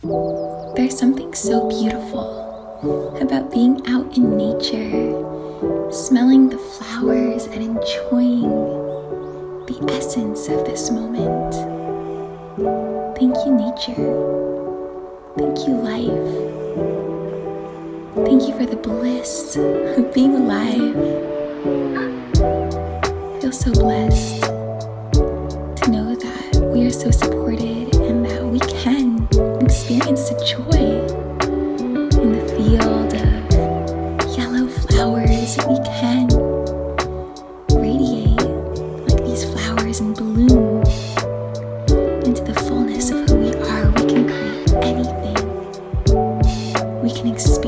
There's something so beautiful about being out in nature, smelling the flowers and enjoying the essence of this moment. Thank you, nature. Thank you, life. Thank you for the bliss of being alive. I feel so blessed to know that we are so supported and that we can experience the joy in the field of yellow flowers. We can radiate like these flowers and bloom into the fullness of who we are. We can create anything. We can experience